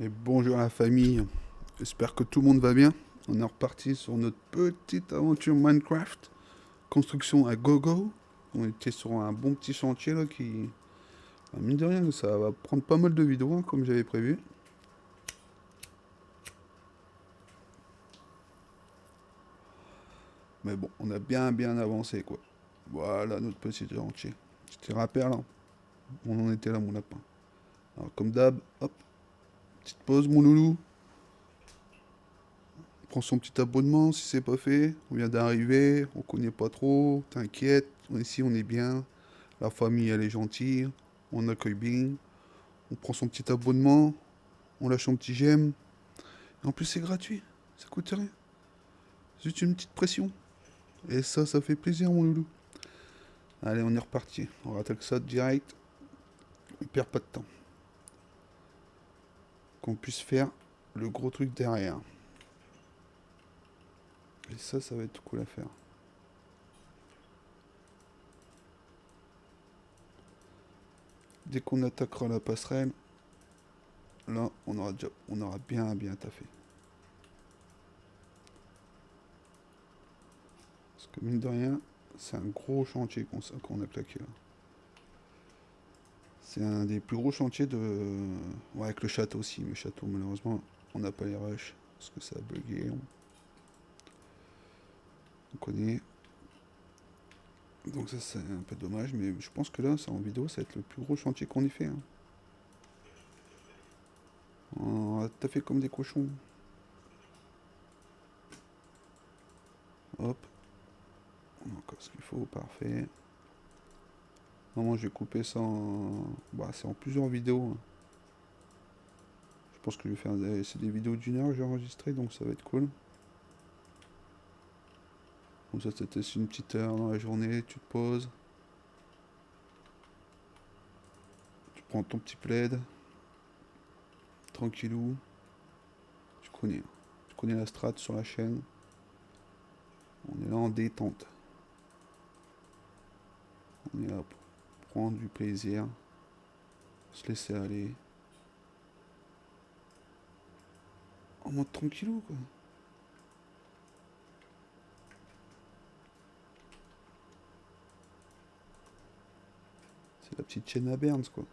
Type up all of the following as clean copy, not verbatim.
Et bonjour à la famille, j'espère que tout le monde va bien. On est reparti sur notre petite aventure Minecraft. Construction à gogo. On était sur un bon petit chantier là qui... mine de rien, ça va prendre pas mal de vidéos hein, comme j'avais prévu. Mais bon, on a bien avancé quoi. Voilà notre petit chantier. Tu te rappelles là? On en était là mon lapin. Alors comme d'hab, hop, petite pause mon loulou. Prends son petit abonnement si c'est pas fait. On vient d'arriver, on connaît pas trop, t'inquiète, ici on est bien. La famille elle est gentille, on accueille bien. On prend son petit abonnement, on lâche son petit j'aime. Et en plus c'est gratuit, ça coûte rien. Juste une petite pression. Et ça fait plaisir mon loulou. Allez on est reparti, on rattaque ça direct. On perd pas de temps. Qu'on puisse faire le gros truc derrière. Et ça va être cool à faire. Dès qu'on attaquera la passerelle, là on aura bien taffé. Parce que mine de rien, c'est un gros chantier qu'on a claqué là. C'est un des plus gros chantiers de... Ouais, avec le château aussi. Mais le château, malheureusement, on n'a pas les rushs. Parce que ça a bugué. On connaît. Donc ça, c'est un peu dommage. Mais je pense que là, ça en vidéo, ça va être le plus gros chantier qu'on ait fait. Hein. On a taffé comme des cochons. Hop. On a encore ce qu'il faut. Parfait. Normalement, je vais couper ça en... Bah, c'est en plusieurs vidéos. Hein. Je pense que je vais faire c'est des vidéos d'une heure que j'ai enregistrées. Donc ça va être cool. Comme ça, te laisse une petite heure dans la journée. Tu te poses. Tu prends ton petit plaid. Tranquillou. Tu connais. Tu connais la strat sur la chaîne. On est là en détente. On est là pour prendre du plaisir. Se laisser aller. En mode tranquillou quoi. C'est la petite chaîne à Burns quoi.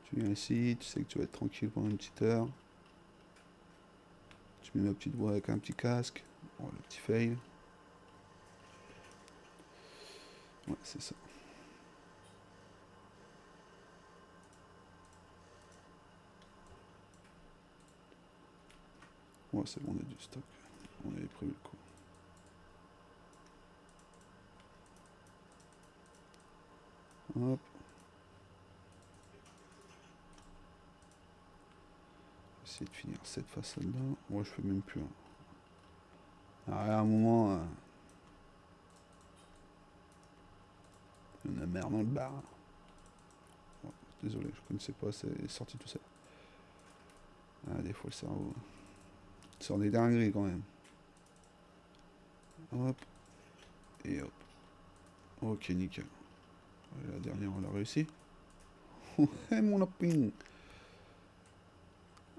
Tu viens ici, tu sais que tu vas être tranquille pendant une petite heure. Tu mets ma petite voix avec un petit casque. Oh le petit fail. Ouais c'est ça. Ouais c'est bon on a du stock. On avait prévu le coup. Hop. Essayer de finir cette façade là. Moi je fais même plus. Hein. Alors, à un moment. Il y en a merde dans le bar. Oh, désolé, je connaissais pas, c'est sorti tout ça. Ah, des fois le cerveau. Il sort des dingueries quand même. Hop. Et hop. Ok, nickel. La dernière, on l'a réussi. Ouais, mon lapin.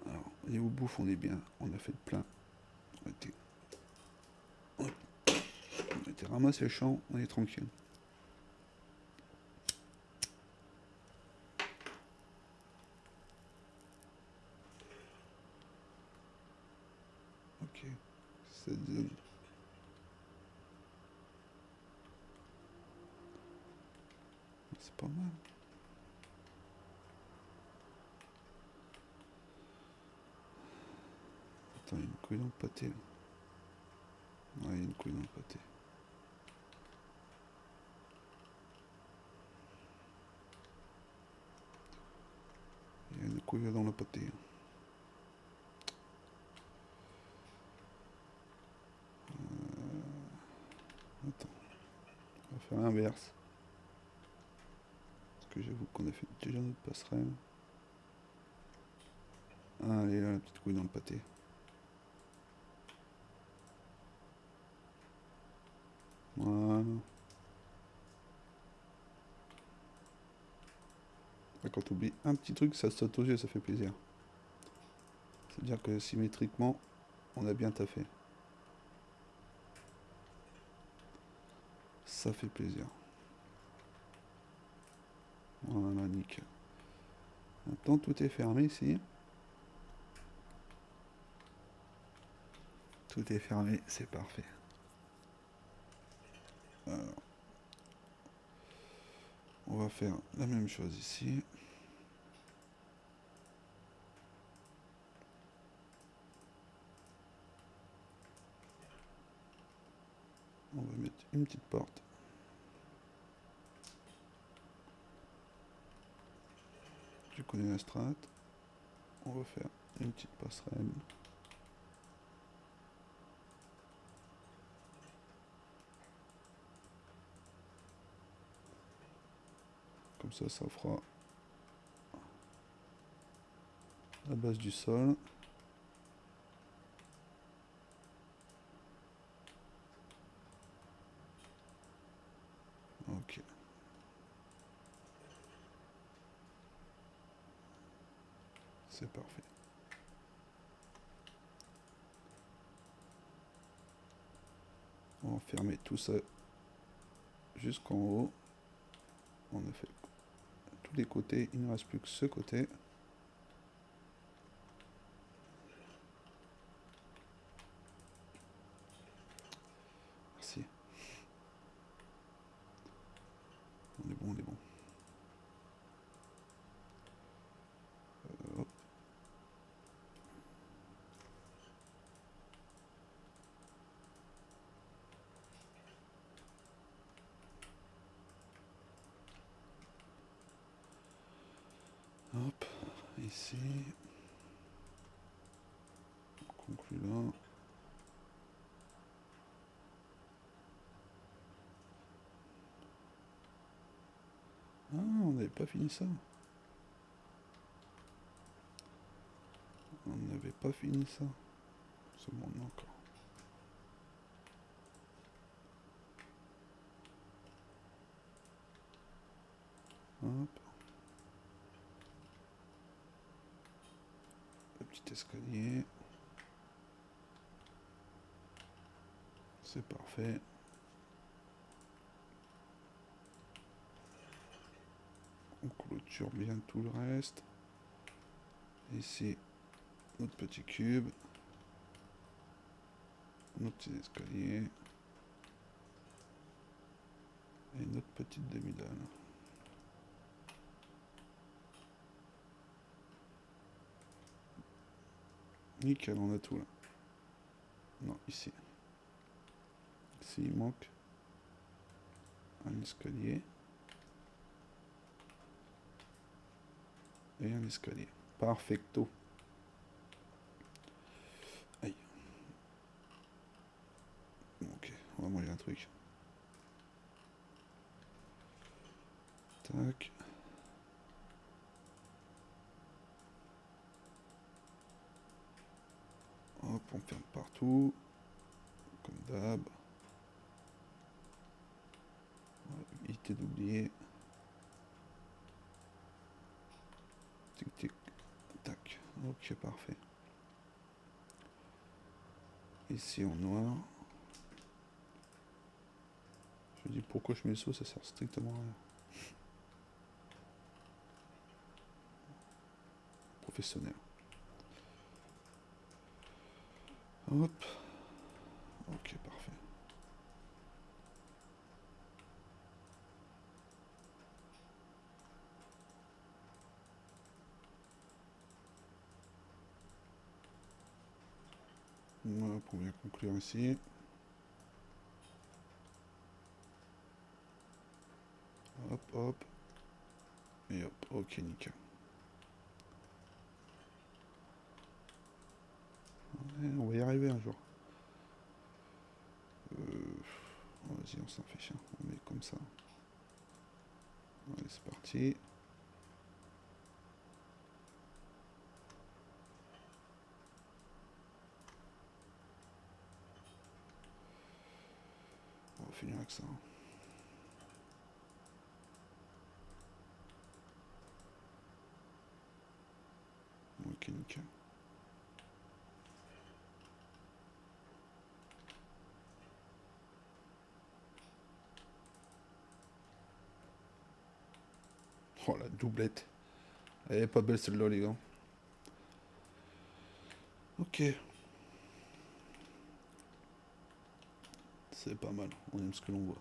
Alors, niveau bouffe, on est bien. On a fait le plein. On était, hop, on était ramassé le champ. On est tranquille. Ok. Cette zone. C'est pas mal. Attends, il y a une couille dans le pâté. Là. Ouais, il y a une couille dans le pâté. Il y a une couille dans le pâté. Attends, on va faire l'inverse. Parce que j'avoue qu'on a fait déjà notre passerelle. Ah, elle est là, la petite couille dans le pâté. Voilà. Là, quand t'oublies un petit truc, ça saute aux yeux, ça fait plaisir. C'est-à-dire que symétriquement, on a bien taffé. Ça fait plaisir. Voilà, nickel. Maintenant, tout est fermé ici. Tout est fermé, c'est parfait. Alors, on va faire la même chose ici. On va mettre une petite porte. Tu connais la strat. On va faire une petite passerelle. Comme ça fera la base du sol. Ok. C'est parfait. On va fermer tout ça jusqu'en haut. On a fait tous les côtés. Il ne reste plus que ce côté. Merci. On est bon, on est bon. Hop. Hop. Ici. On conclut là. Ah, on n'avait pas fini ça. On n'avait pas fini ça. C'est bon, encore. Hop. Le petit escalier. C'est parfait. On clôture bien tout le reste. Ici, notre petit cube. Notre petit escalier. Et notre petite demi-dalle. Nickel, on a tout là. Non, ici. Ici, il manque un escalier. Et un escalier. Perfecto. Aïe. Ok, on va manger un truc. Tac. Hop, on ferme partout. Comme d'hab. Éviter d'oublier. Tic tic. Tac. Ok, parfait. Ici en noir. Je me dis pourquoi je mets le saut, ça sert strictement à rien. Professionnel. Hop. Ok, parfait. Voilà pour bien conclure ici. Hop, hop. Et hop, ok, nickel. Ouais, on va y arriver un jour. Vas-y, on s'en fait chier. On met comme ça. Allez, c'est parti. On va finir avec ça. Ok, nickel. Oh la doublette. Elle est pas belle celle-là les gars. Ok. C'est pas mal. On aime ce que l'on voit.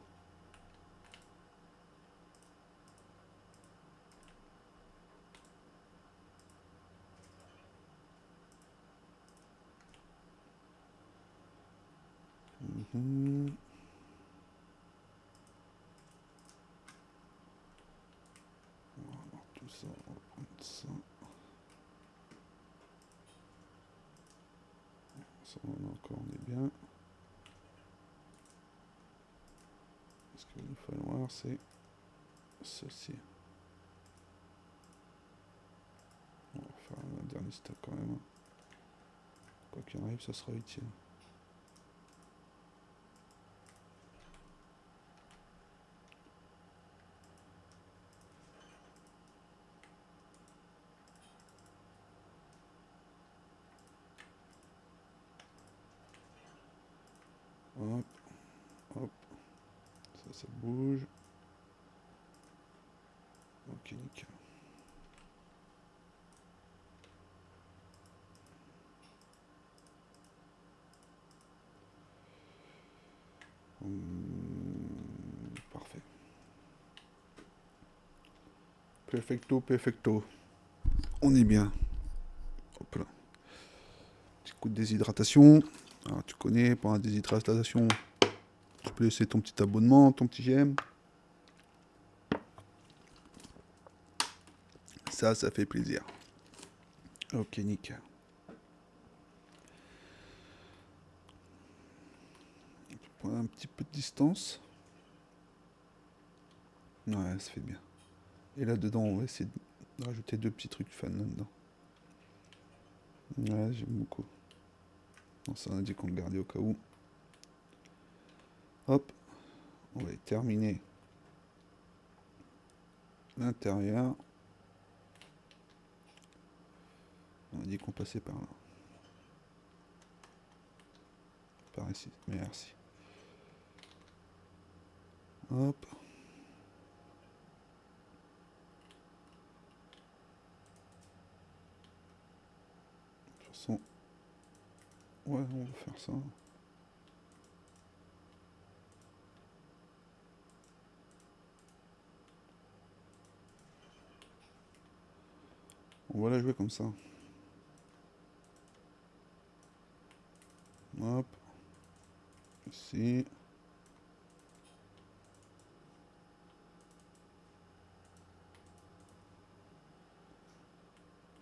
Mhm. Alors, tout ça, on va prendre ça. Ça on a encore, on est bien. Ce qu'il va nous falloir c'est ceci. On va faire un dernier stack quand même. Quoi qu'il arrive, ça sera utile. Hop, hop, ça bouge. Ok, nickel. Parfait. Perfecto, perfecto. On est bien. Hop là. Petit coup de déshydratation. Alors tu connais, pour la déshydratation, tu peux laisser ton petit abonnement, ton petit j'aime. Ça fait plaisir. Ok, nickel. Prends un petit peu de distance. Ouais, ça fait bien. Et là-dedans, on va essayer de rajouter deux petits trucs fun là-dedans. Ouais, j'aime beaucoup. Non, ça on a dit qu'on le gardait au cas où. Hop, on va terminer l'intérieur. On a dit qu'on passait par là. Par ici, merci. Hop. De toute façon, ouais, on va faire ça. On va la jouer comme ça. Hop. Ici.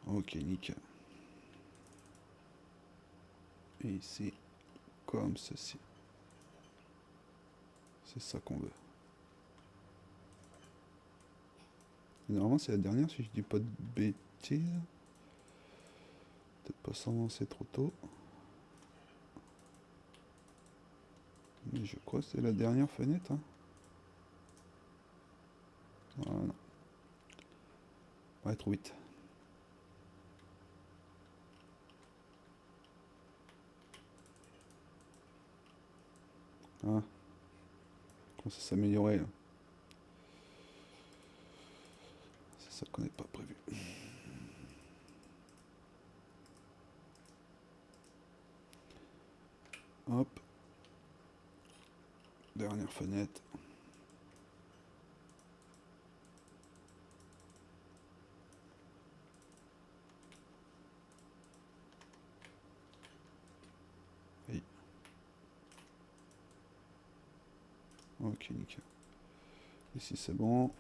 Ok, nickel. Et ici, comme ceci. C'est ça qu'on veut. Normalement, c'est la dernière, si je dis pas de bêtises. Peut-être pas s'avancer trop tôt. Mais je crois que c'est la dernière fenêtre. Hein. Voilà. Ouais, trop vite. Ah, comment ça s'améliorer là. C'est ça qu'on n'est pas prévu. Hop. Dernière fenêtre. Oui. Ok, nickel. Ici c'est bon.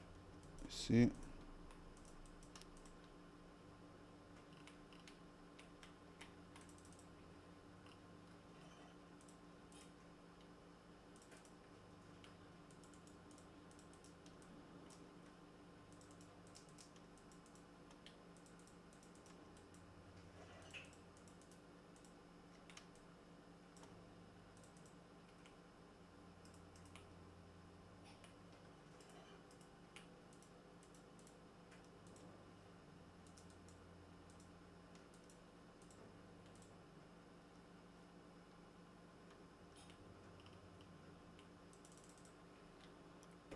Ici.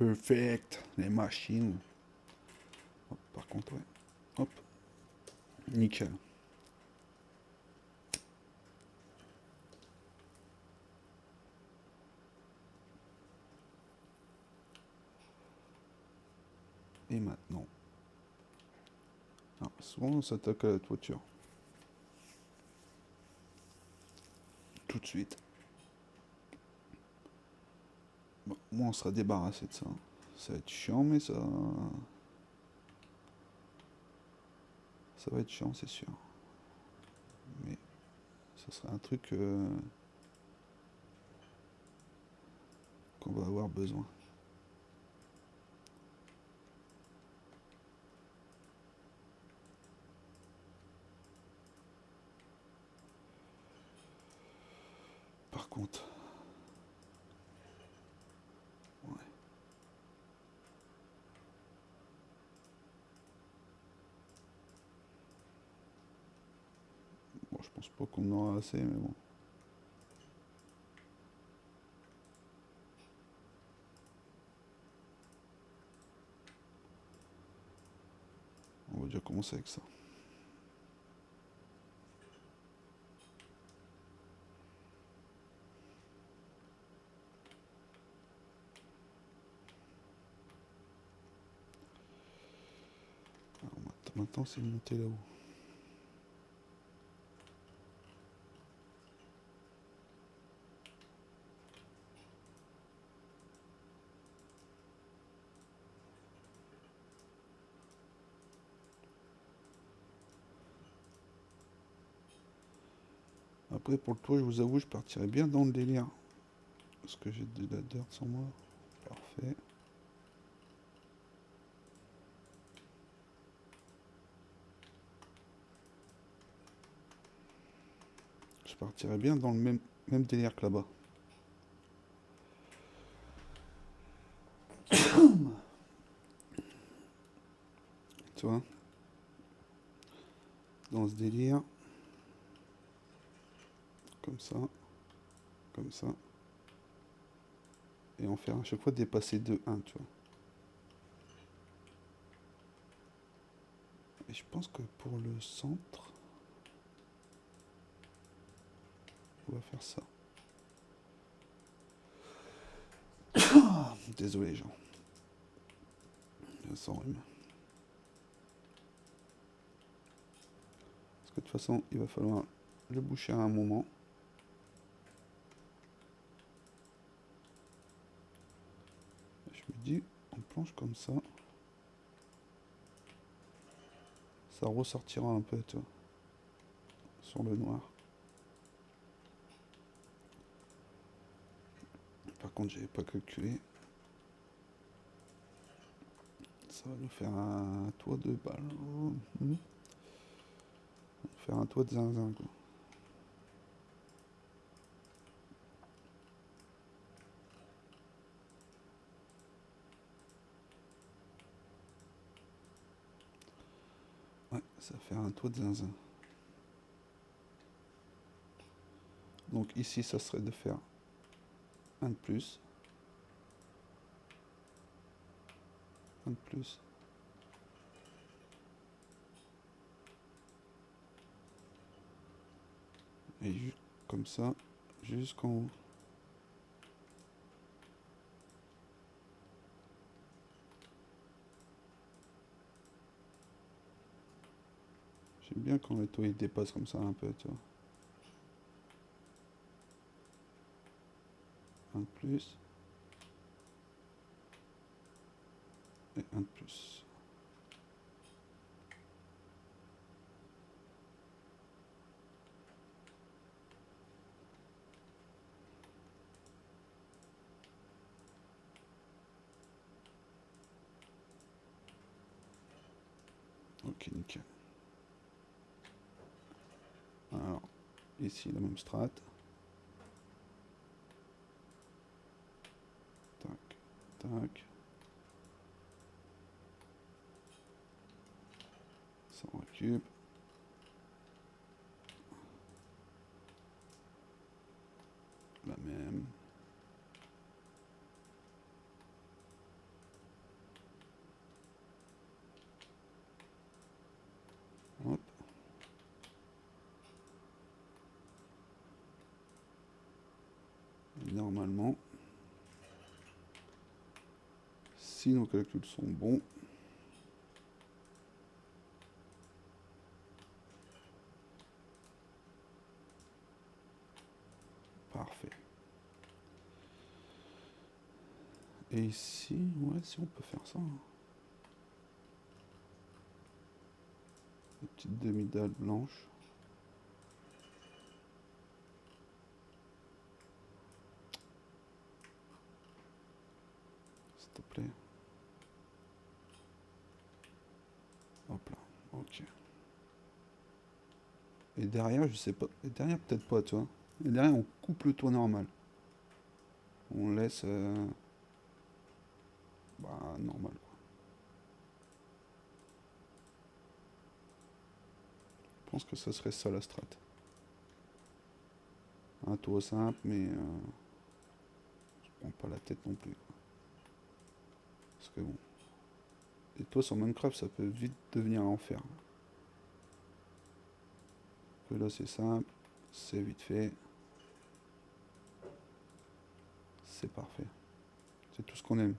Perfect. Les machines. contre, ouais. Hop. Nickel. Et maintenant. Ah, souvent on s'attaque à la toiture. Tout de suite. Bon, moi on sera débarrassé de ça. Ça va être chiant, mais ça va être chiant, c'est sûr. Mais ça sera un truc qu'on va avoir besoin. Par contre, ouais. Bon, je pense pas qu'on en aura assez, mais bon. On va déjà commencer avec ça. Alors maintenant c'est de monter là-haut. Après pour le toit, je vous avoue, je partirais bien dans le délire. Parce que j'ai de la dirt sur moi. Parfait. Je partirais bien dans le même délire que là-bas. Tu vois, dans ce délire. Comme ça. Et en faire à chaque fois dépasser de 1, tu vois. Et je pense que pour le centre, on va faire ça. Désolé, gens. Je sens rhume. Parce que de toute façon, il va falloir le boucher à un moment. Je me dis, on planche comme ça. Ça ressortira un peu, tu vois, sur le noir. Par contre, j'avais pas calculé. Ça va nous faire un toit de balle. Faire un toit de zinzin, quoi. Ouais, ça va faire un toit de zinzin. Donc ici, ça serait de faire un de plus. Un de plus. Et comme ça, jusqu'en haut. J'aime bien quand le toit il dépasse comme ça un peu, tu vois. Un de plus. Et un de plus. Ok, nickel. Alors, ici la même strat. Tac, tac. Ça on récupère. La même. normalement. Si nos calculs sont bons. Parfait. Et ici, ouais, si on peut faire ça. Une petite demi-dalle blanche. S'il te plaît. Hop là, ok. Et derrière, je sais pas. Et derrière, peut-être pas, tu vois. Et derrière, on coupe le toit normal. On laisse... bah, normal, quoi. Je pense que ça serait ça, la strat. Un toit simple, mais... je prends pas la tête non plus, quoi. Parce que bon... Les toits sur Minecraft, ça peut vite devenir l'enfer. Que là, c'est simple. C'est vite fait. C'est parfait. C'est tout ce qu'on aime.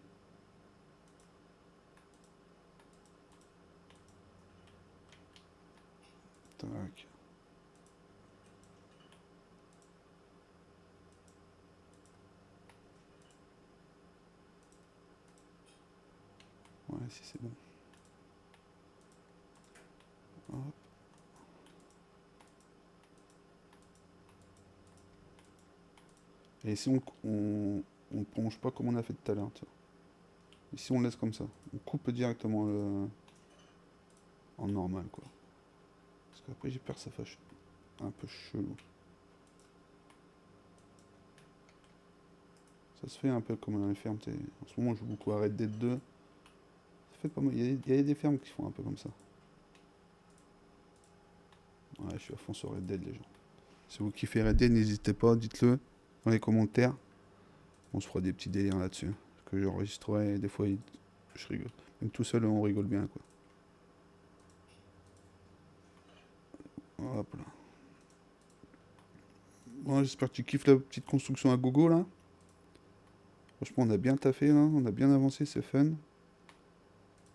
Tac. Ouais, si c'est bon. Hop. Et si on plonge pas comme on a fait tout à l'heure, tu vois. Ici, on le laisse comme ça. On coupe directement en normal, quoi. Parce qu'après, j'ai peur que ça fasse un peu chelou. Ça se fait un peu comme dans les fermes. En ce moment, je joue beaucoup à Red Dead 2. Ça fait pas mal. Il y a des fermes qui font un peu comme ça. Ouais, je suis à fond sur Red Dead, les gens. Si vous kiffez Red Dead, n'hésitez pas, dites-le dans les commentaires. On se fera des petits délires là-dessus. Que j'enregistrerai, des fois, je rigole. Même tout seul, on rigole bien, quoi. Hop là. Bon, j'espère que tu kiffes la petite construction à gogo, là. Franchement, on a bien taffé, là. On a bien avancé, c'est fun.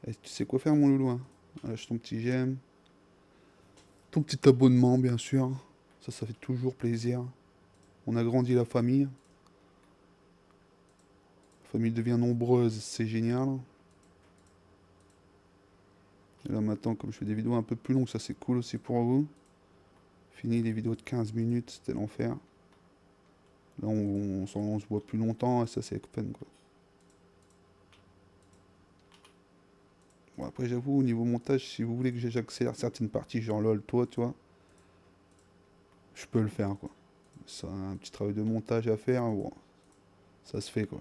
Et tu sais quoi faire, mon loulou, hein. Lâche ton petit j'aime. Ton petit abonnement, bien sûr. Ça fait toujours plaisir. On a grandi la famille. La famille devient nombreuse, c'est génial. Et là maintenant, comme je fais des vidéos un peu plus longues, ça c'est cool aussi pour vous. Fini les vidéos de 15 minutes, c'était l'enfer. Là on se voit plus longtemps et ça c'est fun, quoi. Bon, après j'avoue, au niveau montage, si vous voulez que j'accélère certaines parties, genre LOL, toi, tu vois, je peux le faire, quoi. C'est un petit travail de montage à faire, bon, ça se fait, quoi.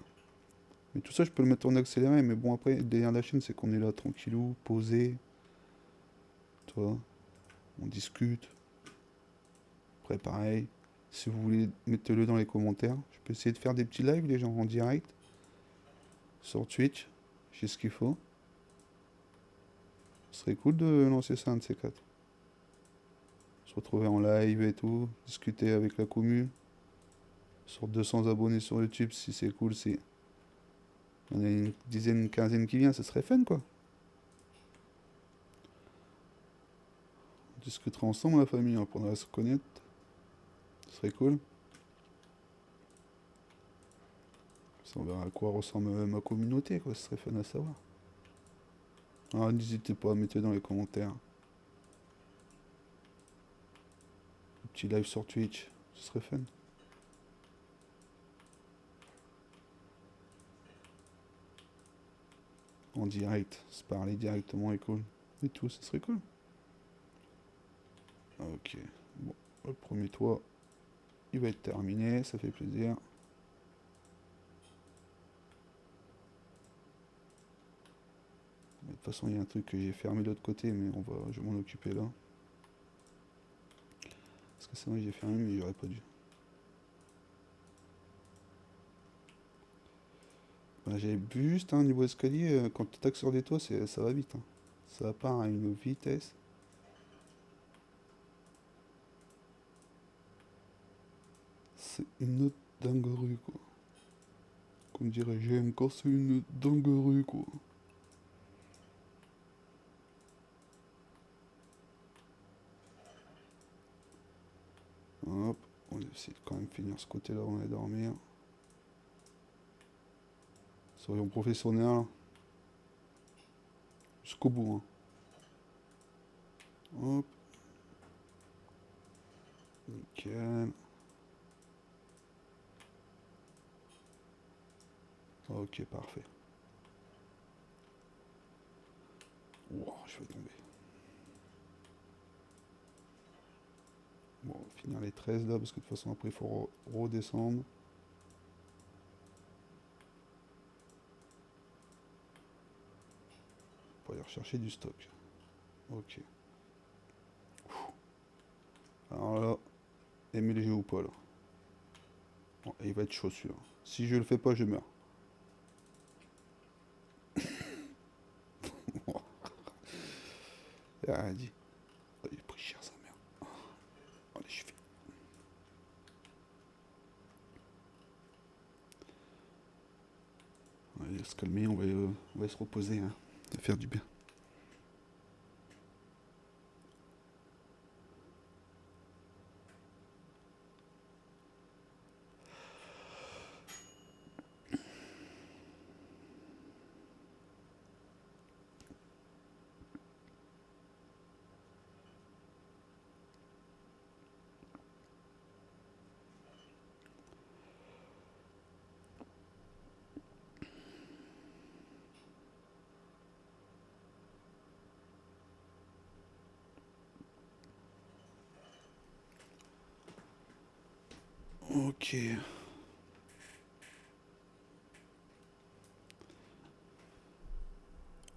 Mais tout ça, je peux le mettre en accéléré, mais bon, après, derrière la chaîne, c'est qu'on est là tranquillou, posé, tu vois, on discute. Après, pareil, si vous voulez, mettez-le dans les commentaires. Je peux essayer de faire des petits lives, les gens, en direct, sur Twitch. J'ai ce qu'il faut. Ce serait cool de lancer ça, un de ces quatre. Se retrouver en live et tout, discuter avec la commu. Sur 200 abonnés sur YouTube, si c'est cool, si on a une dizaine, une quinzaine qui vient, ça serait fun, quoi. On discutera ensemble, la famille, on apprendra à se connaître. Ce serait cool. Ça, on verra à quoi ressemble ma communauté, quoi. Ce serait fun à savoir. Alors, n'hésitez pas à mettre dans les commentaires. Un petit live sur Twitch, ce serait fun. En direct, se parler directement est cool. Et tout, ça serait cool. Ok. Bon, le premier toit, il va être terminé, ça fait plaisir. Mais de toute façon, il y a un truc que j'ai fermé de l'autre côté, mais je vais m'en occuper là. Parce que c'est vrai que j'ai fermé, mais j'aurais pas dû. Bah, j'avais vu juste un niveau escalier, quand tu attaques sur des toits, ça va vite, hein. Ça part à une vitesse. C'est une autre dinguerie, quoi. Comme dirait j'aime quand c'est une dinguerie quoi. Hop, on va essayer de quand même finir ce côté là avant d'aller dormir. Soyons professionnels. Jusqu'au bout. Hein. Hop. Nickel. Ok, parfait. Wow, je vais tomber. Bon, on va finir les 13 là, parce que de toute façon après il faut redescendre. Pour aller rechercher du stock. Ok. Alors là, MLG ou pas là. Bon, il va être chaud celui-là. Si je le fais pas, je meurs. Ah, dit. Oh, il a pris cher sa mère. Oh, les chevilles. On va se calmer, on va se reposer. Hein. Ça va faire du bien. Ok.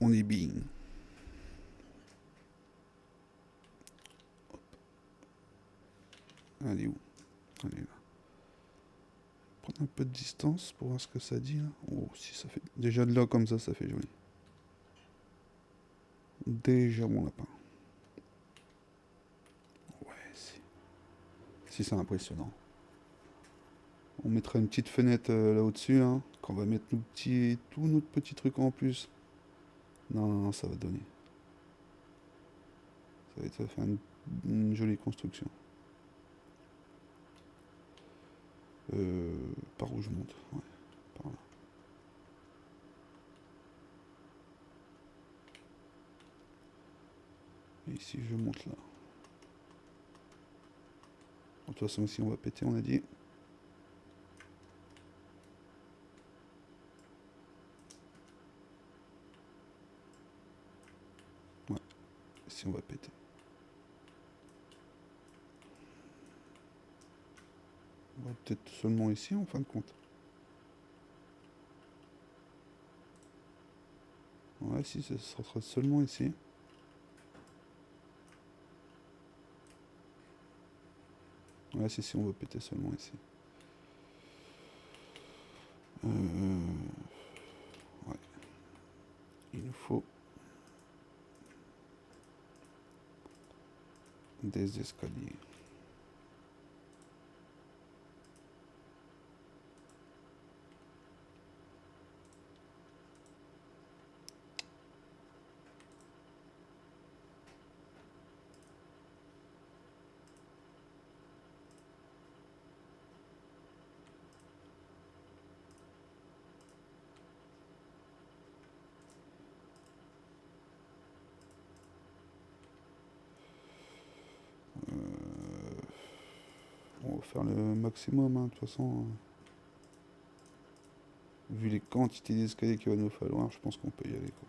On est bien. Allez où? Allez là. Prendre un peu de distance pour voir ce que ça dit là. Oh, si ça fait. Déjà de là comme ça fait joli. Déjà mon lapin. Ouais, si. Si, c'est impressionnant. On mettra une petite fenêtre là au-dessus, hein, qu'on va mettre tout notre petit truc en plus. Non, non, non, ça va donner. Ça va faire une jolie construction. Par où je monte? Ouais, par là. Et ici, je monte là. De toute façon, ici, on va péter, on a dit. Ouais, ici, on va péter. On va peut-être seulement ici, en fin de compte. Ouais, si, ça sera seulement ici. Ouais, si, on va péter seulement ici. Ouais. Il nous faut des escaliers. On va faire le maximum, hein, de toute façon. Vu les quantités d'escaliers qu'il va nous falloir, je pense qu'on peut y aller, quoi.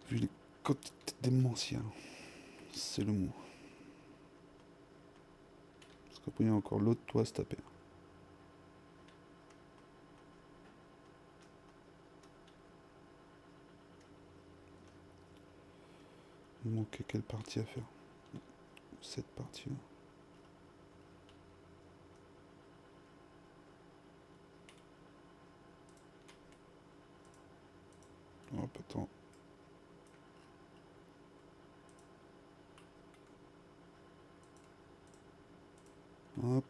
Vu les quantités démentielles, c'est le mot. Parce qu'après, il y a encore l'autre toit à se taper. Il manquait quelle partie à faire? Cette partie-là. Hop, attends. Hop.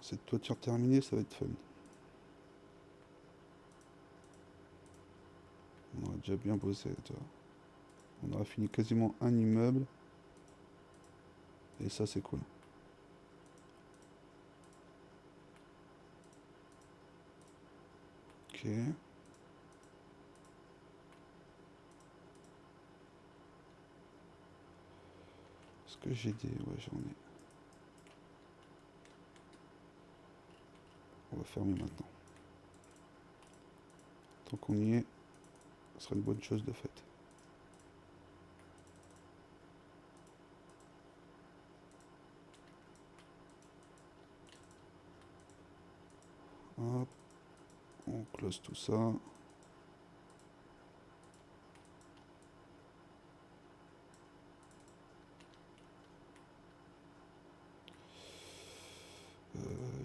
Cette toiture terminée, ça va être fun. On aura déjà bien bossé, tu vois. On aura fini quasiment un immeuble. Et ça, c'est cool. Ok. Est-ce que j'ai des... Ouais, j'en ai. On va fermer maintenant. Tant qu'on y est, ce serait une bonne chose de faite. Hop. On close tout ça.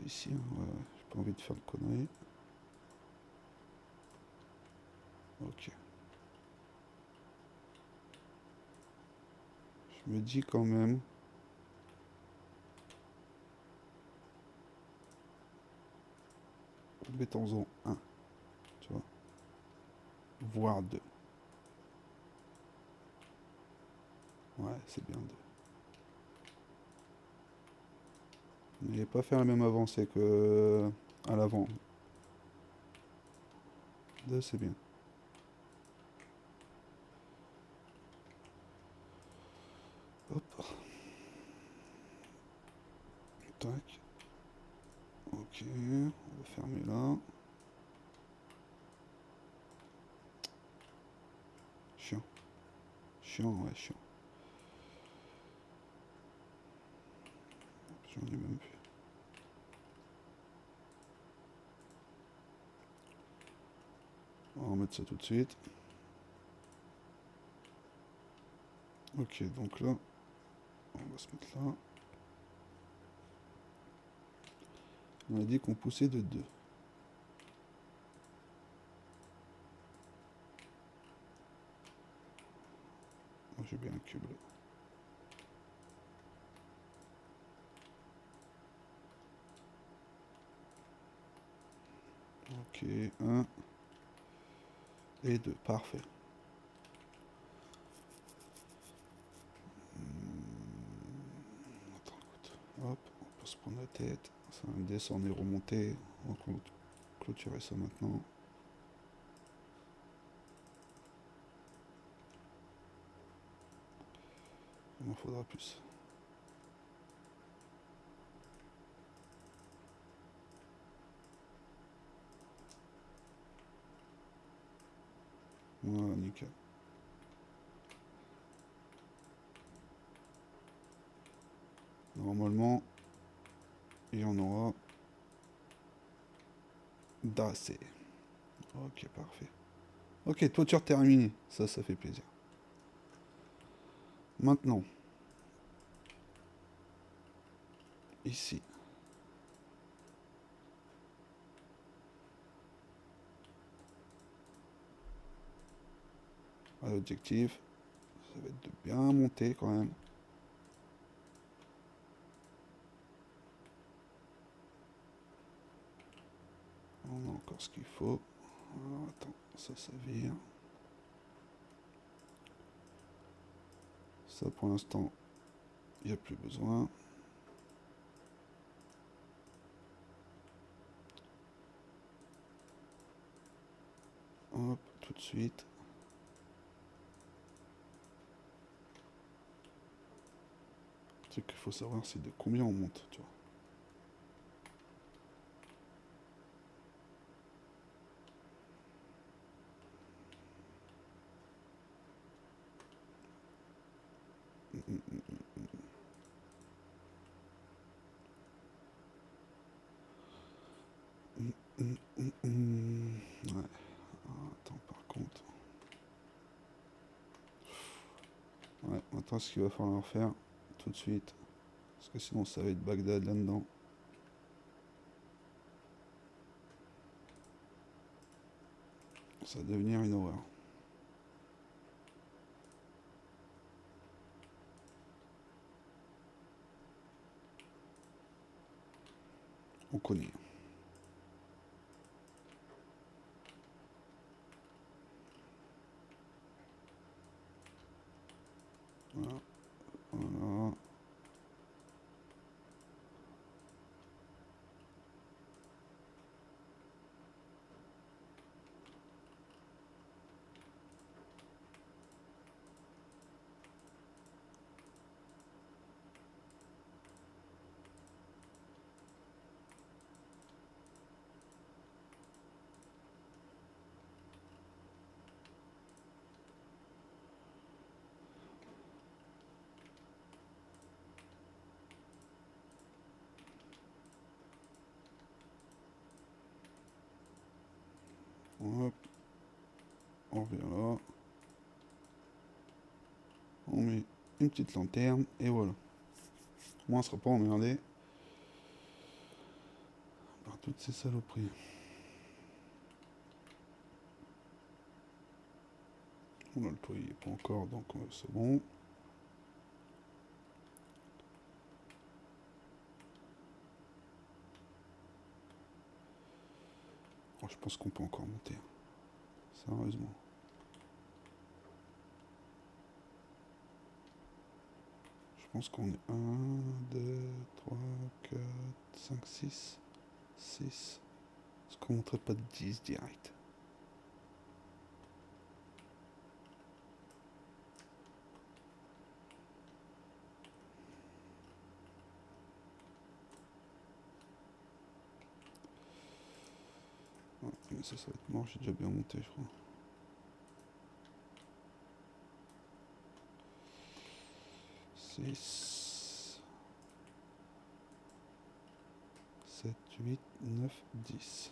Ici, hein, ouais, j'ai pas envie de faire de conneries. Ok. Je me dis quand même. Mettons-en un, tu vois. Voire deux. Ouais, c'est bien deux. Mais pas faire la même avancée que à l'avant. Deux, c'est bien. Hop. Tac. Ok. On va fermer là. Chiant. Chiant, ouais, chiant. J'en ai même plus. On va remettre ça tout de suite. Ok, donc là, on va se mettre là. On a dit qu'on poussait de 2. J'ai bien un cube là. Ok, 1 et 2, parfait. Attends, écoute. Hop, on peut se prendre la tête. Ça va me descendre et remonter. On va clôturer ça maintenant. Il m'en faudra plus. Voilà, nickel. Normalement, il y en aura d'assez. Ok, parfait. Ok, toiture terminée. Ça fait plaisir. Maintenant, ici. L'objectif, ça va être de bien monter quand même. On a encore ce qu'il faut. Alors, attends, ça vire. Ça pour l'instant, il n'y a plus besoin. Hop, tout de suite. Le truc qu'il faut savoir, c'est de combien on monte, tu vois. Ouais. Ah, attends, par contre. Ouais, maintenant, ce qu'il va falloir faire tout de suite. Parce que sinon, ça va être Bagdad là-dedans. Ça va devenir une horreur. On connaît. Voilà. Voilà. Hop. On revient là. On met une petite lanterne et voilà. Moi, on sera pas emmerdé par toutes ces saloperies. On a le toit, il est pas encore, donc c'est bon. Oh, je pense qu'on peut encore monter. Sérieusement. Je pense qu'on est 1, 2, 3, 4, 5, 6. 6. Est-ce qu'on montrait pas de 10 direct? Ah, mais ça va être mort, j'ai déjà bien monté, je crois. 6, 7, 8, 9, 10.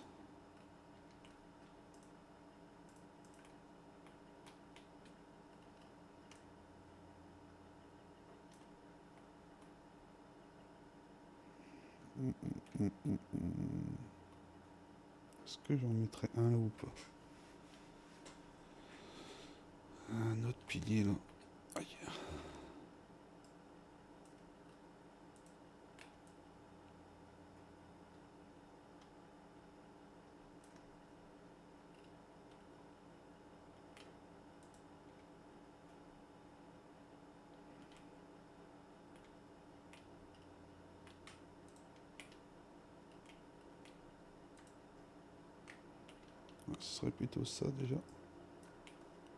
Est-ce que j'en mettrais un là ou pas? Un autre pilier là. Aïe. Ouais, ce serait plutôt ça déjà.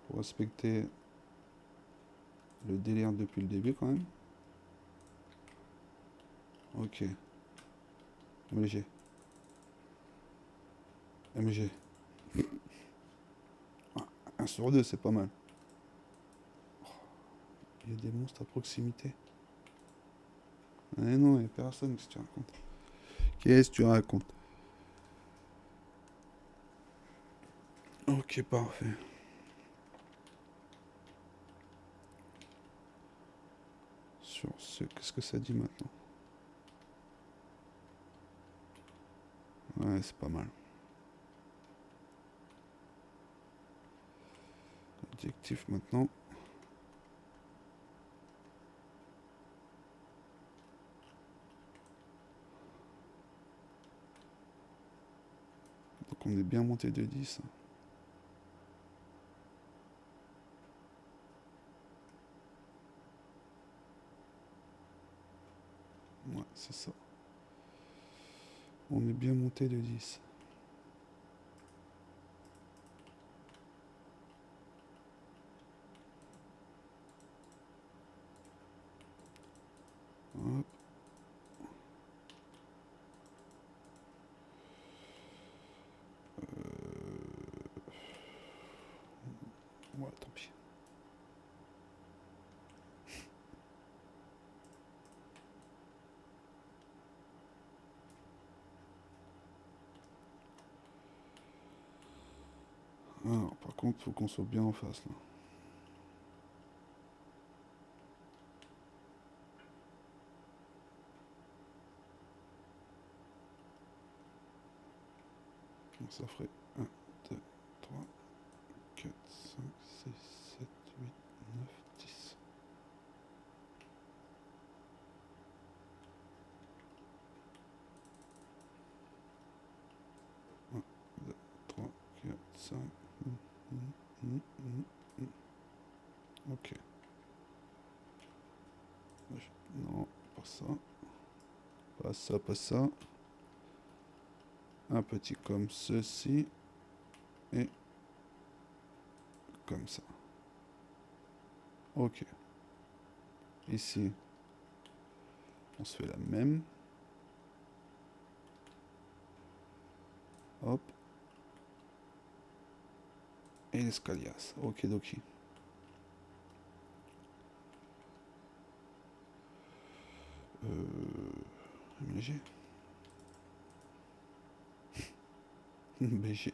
Pour respecter le délire depuis le début quand même. Ok. MG. MG. Ah, 1 sur 2, c'est pas mal. Il y a des monstres à proximité. Eh non, il n'y a personne, qu'est-ce que tu racontes? Qu'est-ce que tu racontes? Ok, parfait. Sur ce, qu'est-ce que ça dit maintenant? Ouais, c'est pas mal. Objectif maintenant. Donc on est bien monté de 10. Ouais, c'est ça. On est bien monté de 10. Hop. Ouais, tant pis. Alors, par contre, faut qu'on soit bien en face là. Donc, ça ferait 1, 2, 3. 4, 5, 6, 7, 8, 9, 10. Un, 2, 3, 4, 5. Ok. Non, pas ça. Pas ça, pas ça. Un petit comme ceci. Et comme ça. Ok. Ici, on se fait la même. Hop. Et l'escalias. Ok, doki. MG. BG.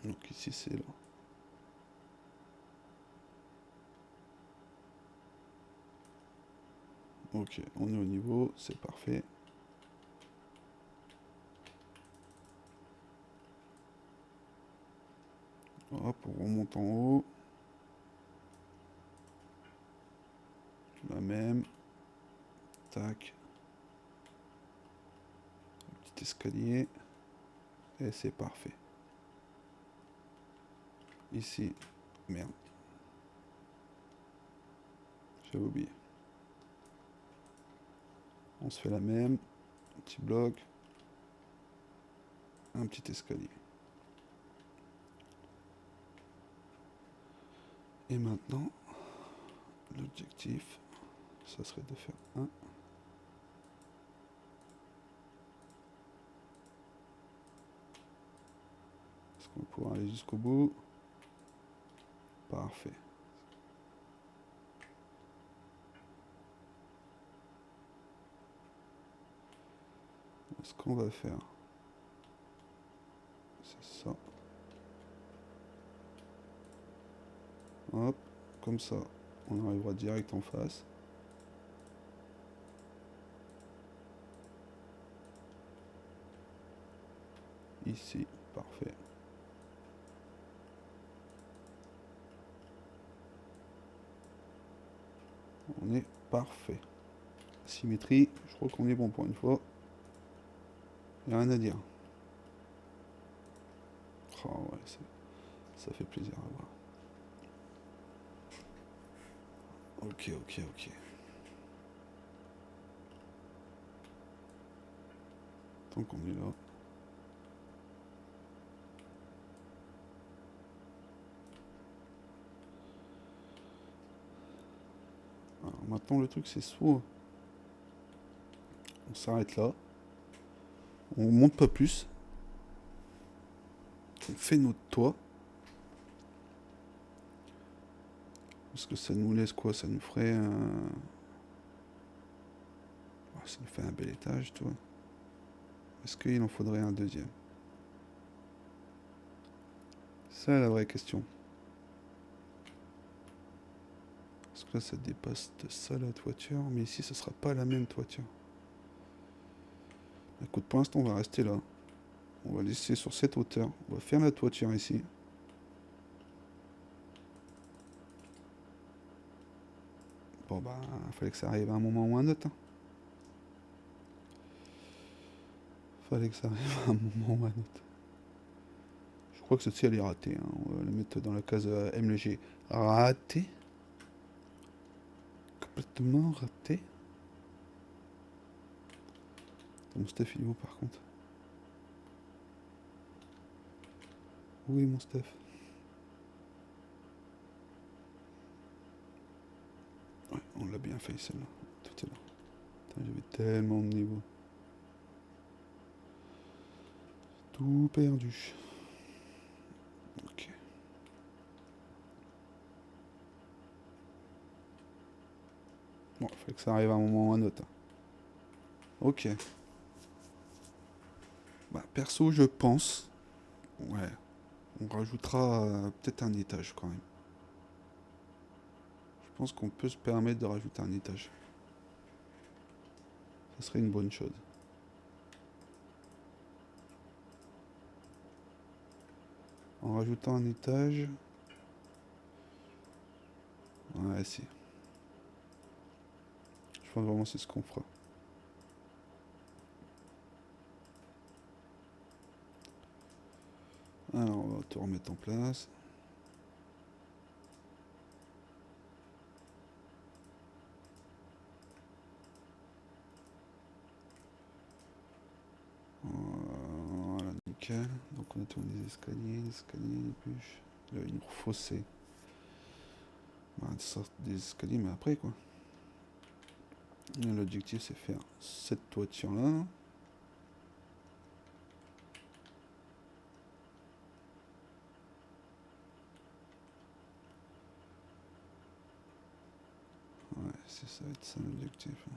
Donc ici, c'est là. Ok, on est au niveau, c'est parfait. Hop, on remonte en haut. La même. Tac. Petit escalier. Et c'est parfait. Ici. Merde. J'avais oublié. On se fait la même. Un petit bloc. Un petit escalier. Et maintenant, l'objectif, ça serait de faire un. Est-ce qu'on va pouvoir aller jusqu'au bout? Parfait. Ce qu'on va faire, c'est ça. Hop, comme ça, on arrivera direct en face. Ici, parfait. On est parfait. Symétrie, je crois qu'on est bon pour une fois. Il n'y a rien à dire. Oh ouais, ça fait plaisir à voir. Ok, ok, ok. Tant qu'on est là. Alors maintenant le truc c'est soit on s'arrête là, on monte pas plus, on fait notre toit. Parce que ça nous laisse quoi? Ça nous ferait un... Oh, ça nous fait un bel étage, toi. Est-ce qu'il en faudrait un deuxième? C'est la vraie question. Parce que là, ça dépasse de ça la toiture. Mais ici, ce sera pas la même toiture. Écoute, pour l'instant, on va rester là. On va laisser sur cette hauteur. On va faire la toiture ici. Bon, bah, il fallait que ça arrive à un moment ou à un autre. Hein. Fallait que ça arrive à un moment ou à un autre. Je crois que celle-ci, elle est ratée. Hein. On va la mettre dans la case MLG. Raté. Complètement raté. Mon stuff, il est où par contre? Où est mon stuff? Ouais, on l'a bien fait celle-là. Tout est là. J'avais tellement de niveaux. Tout perdu. Ok. Bon, il fallait que ça arrive à un moment ou à un autre. Ok. Bah, perso, je pense. Ouais. On rajoutera peut-être un étage quand même. Je pense qu'on peut se permettre de rajouter un étage. Ça serait une bonne chose. En rajoutant un étage. Ouais, si. Je pense vraiment que c'est ce qu'on fera. Alors, on va tout remettre en place. Voilà, nickel. Donc on a tourné les escaliers, les bûches. Là, il nous refausser. Bah, des escaliers, mais après quoi. L'objectif c'est faire cette toiture là. Ouais, ça va être ça l'objectif.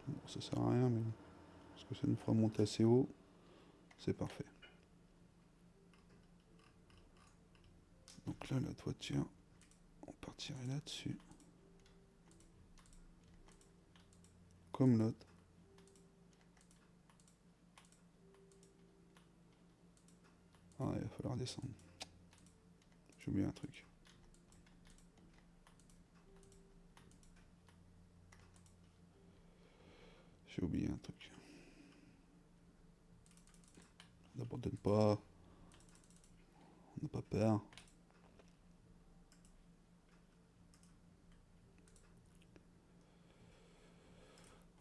Bon, ça sert à rien, mais parce que ça nous fera monter assez haut, c'est parfait. Donc là, la toiture, on partirait là-dessus. Comme l'autre. Ah, il va falloir descendre. J'ai oublié un truc. J'ai oublié un truc. N'abandonne pas. On n'a pas peur.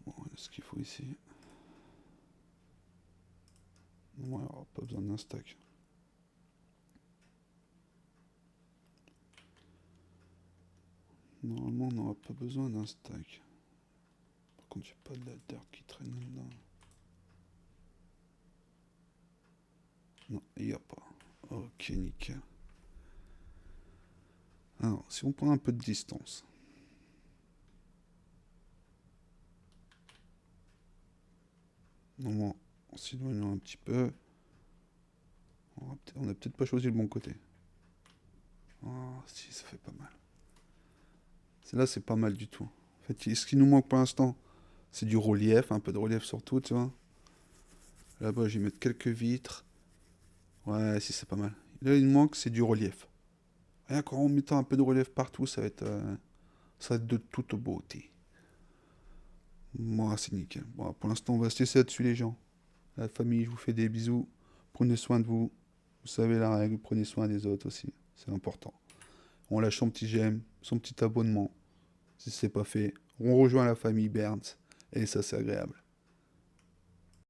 Bon, on a ce qu'il faut ici. Non, alors, pas besoin d'un stack. Normalement, on n'aura pas besoin d'un stack. Par contre, j'ai pas de la dirt qui traîne là-dedans. Non, il n'y a pas. Ok, nickel. Alors, si on prend un peu de distance. Normalement, en s'éloignant un petit peu. On a peut-être pas choisi le bon côté. Oh, si, ça fait pas mal. Celle-là, c'est pas mal du tout. En fait, ce qui nous manque pour l'instant, c'est du relief, un peu de relief sur tout, tu vois. Là-bas, je vais mettre quelques vitres. Ouais, si, c'est pas mal. Là, il nous manque, c'est du relief. Rien qu'en mettant un peu de relief partout, ça va être de toute beauté. Moi, c'est nickel. Bon, pour l'instant, on va se laisser là-dessus, les gens. La famille, je vous fais des bisous. Prenez soin de vous. Vous savez la règle, prenez soin des autres aussi. C'est important. On lâche son petit j'aime, son petit abonnement. Si c'est pas fait, on rejoint la famille Burns. Et ça, c'est agréable.